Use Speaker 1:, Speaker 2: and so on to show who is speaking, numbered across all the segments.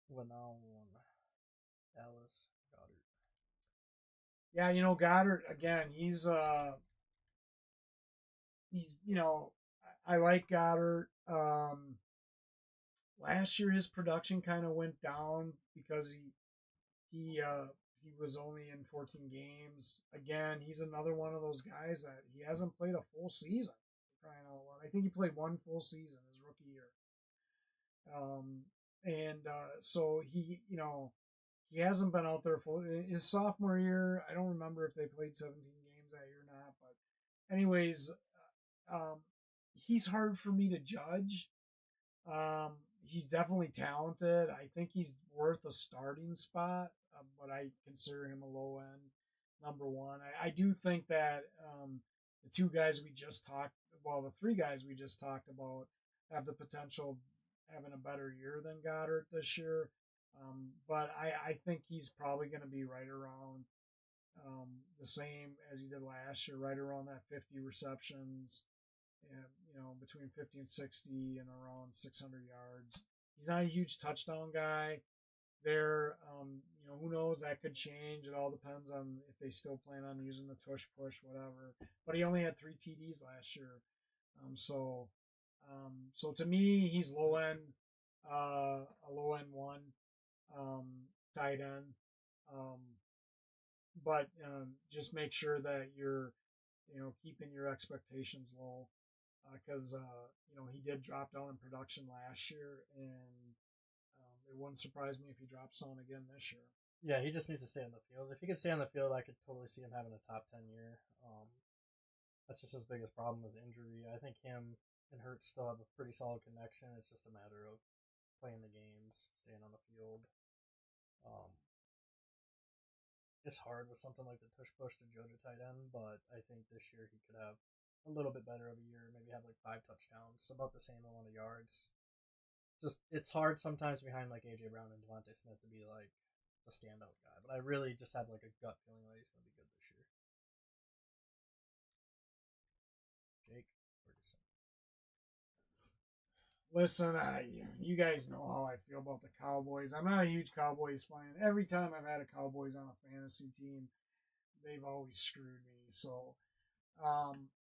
Speaker 1: Winnow Dallas Goddard.
Speaker 2: Yeah, Goddard again. He's I like Goddard. Last year his production kind of went down because he was only in 14 games. Again, he's another one of those guys that he hasn't played a full season. Crying out loud. I think he played one full season his rookie year. And so he hasn't been out there full his sophomore year. I don't remember if they played 17 games that year or not, but anyways, um, he's hard for me to judge. He's definitely talented. I think he's worth a starting spot, but I consider him a low end number one. I do think that the two guys we just talked, well, the three guys we just talked about, have the potential of having a better year than Goddard this year. But I think he's probably going to be right around the same as he did last year, right around that 50 receptions, and, between 50 and 60 and around 600 yards. He's not a huge touchdown guy. There, who knows? That could change. It all depends on if they still plan on using the tush push, whatever. But he only had 3 TDs last year, so to me, he's low end, a low end one, um, tight end. Um, but just make sure that you're keeping your expectations low because he did drop down in production last year, and it wouldn't surprise me if he drops down again this year.
Speaker 1: Yeah, he just needs to stay on the field. If he could stay on the field, I could totally see him having a top 10 year. That's just his biggest problem is injury. I think him and Hurts still have a pretty solid connection. It's just a matter of playing the games, staying on the field. Um, it's hard with something like the tush push to judge a tight end, but I think this year he could have a little bit better of a year. Maybe have like 5 touchdowns, about the same amount of yards. Just it's hard sometimes behind like AJ Brown and Devontae Smith to be like the standout guy, but I really just have like a gut feeling that he's going to be good this year. Jake Ferguson.
Speaker 2: Listen, you guys know how I feel about the Cowboys. I'm not a huge Cowboys fan. Every time I've had a Cowboys on a fantasy team, they've always screwed me. So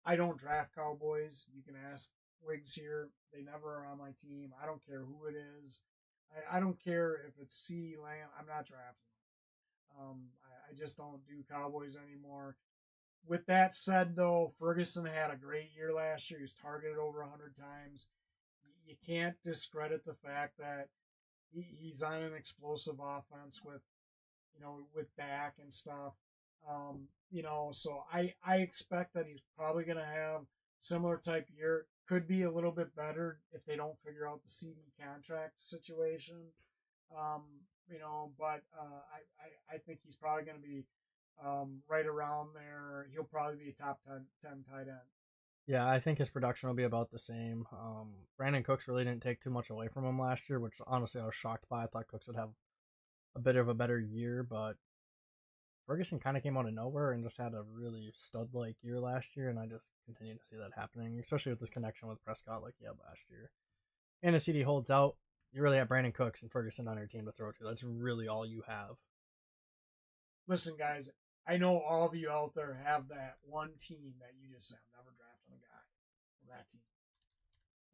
Speaker 2: I don't draft Cowboys. You can ask Wigs here. They never are on my team. I don't care who it is. I don't care if it's CeeDee Lamb. I'm not drafting them. I just don't do Cowboys anymore. With that said, though, Ferguson had a great year last year. He was targeted over 100 times. You can't discredit the fact that he's on an explosive offense with Dak and stuff. So I expect that he's probably going to have similar type year. Could be a little bit better if they don't figure out the CD contract situation. Um, but I think he's probably going to be right around there. He'll probably be a top 10 tight end.
Speaker 1: Yeah, I think his production will be about the same. Brandon Cooks really didn't take too much away from him last year, which honestly I was shocked by. I thought Cooks would have a bit of a better year, but Ferguson kind of came out of nowhere and just had a really stud like year last year, and I just continue to see that happening, especially with this connection with Prescott like he had last year. And if CD holds out, you really have Brandon Cooks and Ferguson on your team to throw to. That's really all you have.
Speaker 2: Listen, guys, I know all of you out there have that one team that you just have never drafted a guy from that team.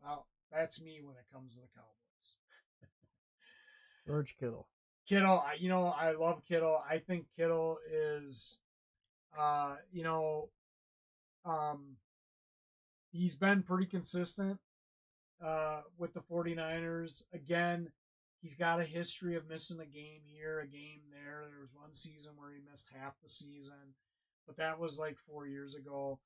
Speaker 2: Well, that's me when it comes to the Cowboys.
Speaker 1: George Kittle.
Speaker 2: Kittle, I love Kittle. I think Kittle is, uh, you know, um, he's been pretty consistent with the 49ers. Again, he's got a history of missing a game here, a game there. There was one season where he missed half the season, but that was like 4 years ago.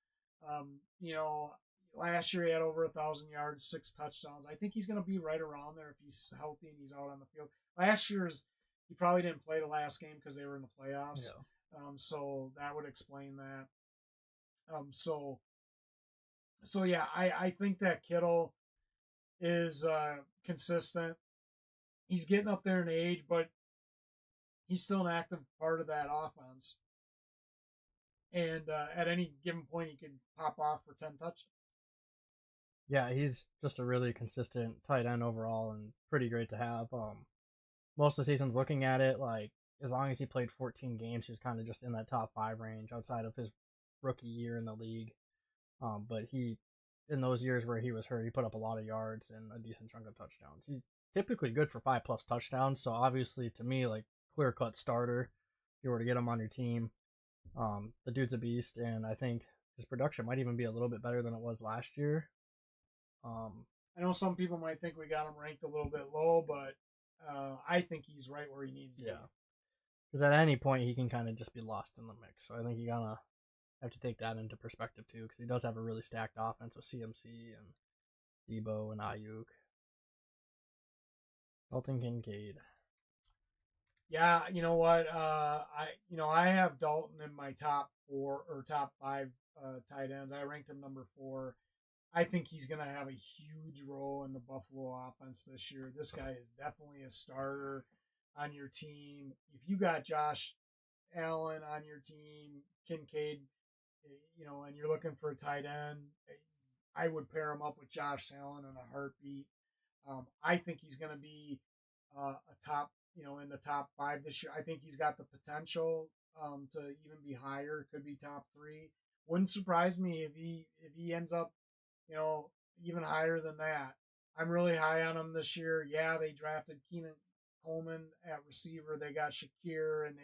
Speaker 2: Um, you know, Last year he had over 1,000 yards, 6 touchdowns. I think he's going to be right around there if he's healthy and he's out on the field. Last year's he probably didn't play the last game because they were in the playoffs.
Speaker 1: Yeah.
Speaker 2: So that would explain that. So yeah, I think that Kittle is consistent. He's getting up there in age, but he's still an active part of that offense. And at any given point, he can pop off for 10 touchdowns.
Speaker 1: Yeah, he's just a really consistent tight end overall and pretty great to have. most of the seasons looking at it, like as long as he played 14 games, he was kind of just in that top 5 range outside of his rookie year in the league. But he, in those years where he was hurt, he put up a lot of yards and a decent chunk of touchdowns. He's typically good for 5+ touchdowns. So obviously, to me, like clear cut starter. If you were to get him on your team, the dude's a beast, and I think his production might even be a little bit better than it was last year. Um,
Speaker 2: I know some people might think we got him ranked a little bit low, but I think he's right where he needs to
Speaker 1: yeah,
Speaker 2: be.
Speaker 1: because at any point he can kind of just be lost in the mix. So I think you gotta have to take that into perspective too, because he does have a really stacked offense with CMC and Debo and Ayuk. Dalton Kincaid.
Speaker 2: Yeah, you know what? I have Dalton in my top 4 or top 5 tight ends. I ranked him number 4. I think he's going to have a huge role in the Buffalo offense this year. This guy is definitely a starter on your team. If you got Josh Allen on your team, Kincaid, and you're looking for a tight end, I would pair him up with Josh Allen in a heartbeat. I think he's going to be a top, in the top 5 this year. I think he's got the potential to even be higher. Could be top 3. Wouldn't surprise me if he ends up, even higher than that. I'm really high on him this year. Yeah, they drafted Keenan Coleman at receiver. They got Shakir and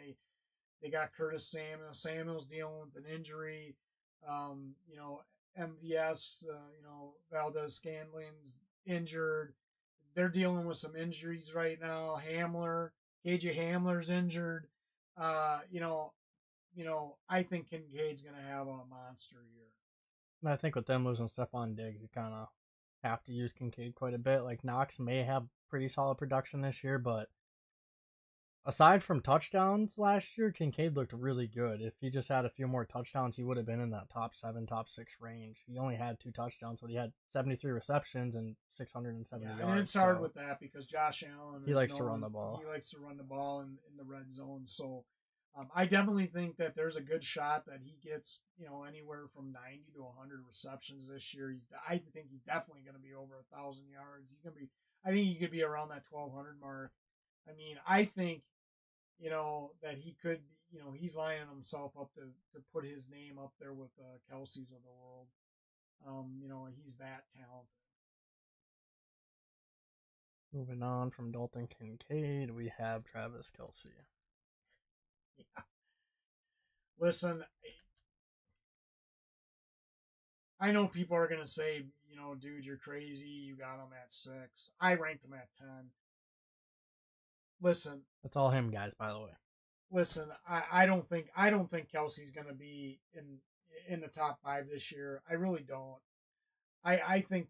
Speaker 2: they got Curtis Samuel. Samuel's dealing with an injury. MVS, Valdez Scanlon's injured. They're dealing with some injuries right now. KJ Hamler's injured. Uh, you know, I think Kincaid's going to have a monster year.
Speaker 1: And I think with them losing Stephon Diggs, you kind of have to use Kincaid quite a bit. Like Knox may have pretty solid production this year, but aside from touchdowns last year, Kincaid looked really good. If he just had a few more touchdowns, he would have been in that top 7, top 6 range. He only had 2 touchdowns, but he had 73 receptions and 670
Speaker 2: Yeah,
Speaker 1: yards.
Speaker 2: and it's hard with that because Josh Allen
Speaker 1: he likes to run the ball.
Speaker 2: He likes to run the ball in the red zone. So I definitely think that there's a good shot that he gets anywhere from 90 to 100 receptions this year. I think he's definitely going to be over 1,000 yards. I think he could be around that 1,200 mark. I mean, I think that he could. He's lining himself up to put his name up there with Kelsey's of the world. He's that talented.
Speaker 1: Moving on from Dalton Kincaid, we have Travis Kelce.
Speaker 2: Yeah. Listen, I know people are going to say, dude, you're crazy. You got him at 6. I ranked him at 10. Listen,
Speaker 1: that's all him, guys. By the way,
Speaker 2: listen, I don't think Kelsey's going to be in the top 5 this year. I really don't. I think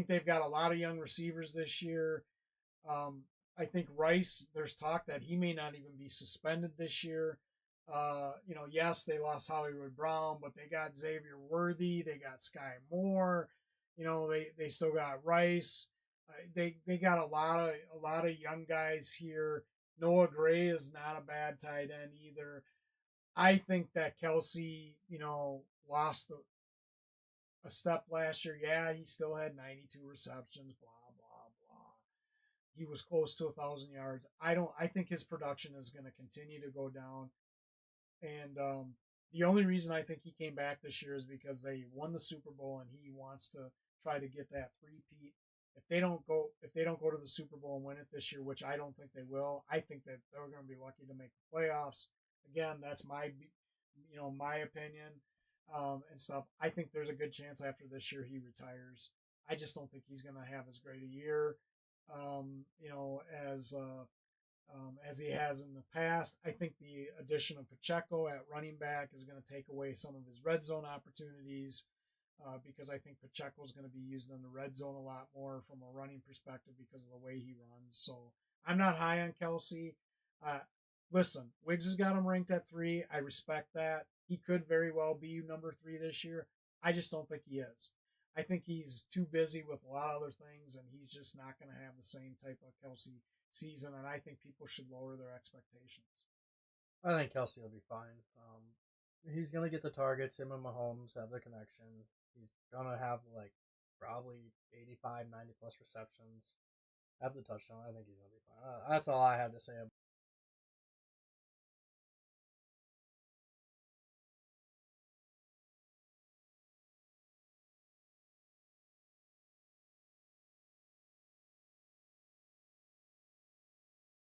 Speaker 2: they've got a lot of young receivers this year. I think Rice. There's talk that he may not even be suspended this year. Yes, they lost Hollywood Brown, but they got Xavier Worthy. They got Sky Moore. They still got Rice. They got a lot of young guys here. Noah Gray is not a bad tight end either. I think that Kelce, lost a step last year. Yeah, he still had 92 receptions. Blah blah blah. He was close to 1,000 yards. I think his production is going to continue to go down. And the only reason I think he came back this year is because they won the Super Bowl and he wants to try to get that three-peat. If they don't go to the Super Bowl and win it this year, which I don't think they will, I think that they're going to be lucky to make the playoffs. Again, that's my opinion and stuff. I think there's a good chance after this year he retires. I just don't think he's going to have as great a year, as he has in the past. I think the addition of Pacheco at running back is going to take away some of his red zone opportunities because I think Pacheco is going to be used in the red zone a lot more from a running perspective because of the way he runs. So I'm not high on Kelce. Listen, Wiggs has got him ranked at 3. I respect that. He could very well be number 3 this year. I just don't think he is. I think he's too busy with a lot of other things, and he's just not going to have the same type of Kelce season, and I think people should lower their expectations.
Speaker 1: I think Kelce will be fine. He's gonna get the targets. Him and Mahomes have the connection. He's gonna have like probably 85, 90+ receptions. Have the touchdown. I think he's gonna be fine. That's all I had to say.